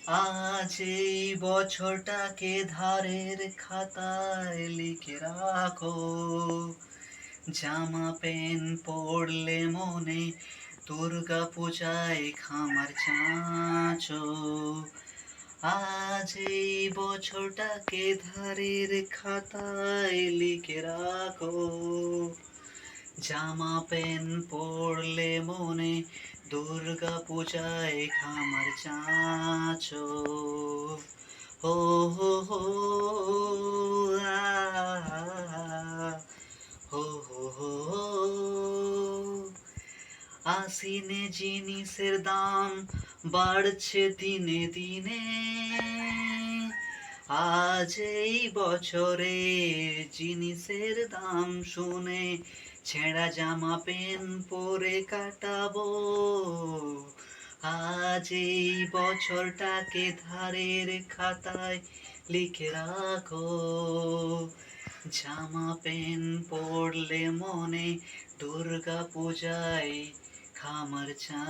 আজ এই বছরটাকে ধারের খাতায় লিখে রাখো, জামা প্যান্ট পরলে মনে দুর্গা পূজায় খামার চাঁচো। আজ এই বছরটাকে ধারের খাতায় লিখে রাখো, জামা প্যান্ট পরলে মনে দুর্গা পূজায় খামার চাঁচো। হো হো হো আ, হো হো হো। আশ্বিনে জিনিসের দাম বাড়ছে দিনে দিনে, আজ এই বছরে জিনিসের দাম শুনে ছেঁড়া জামা প্যান্ট পরে কাটাবো। আজ এই বছরটাকে ধারের খাতায় লিখে রাখো, জামা প্যান্ট পরলে মনে দুর্গা পূজায় খামার চা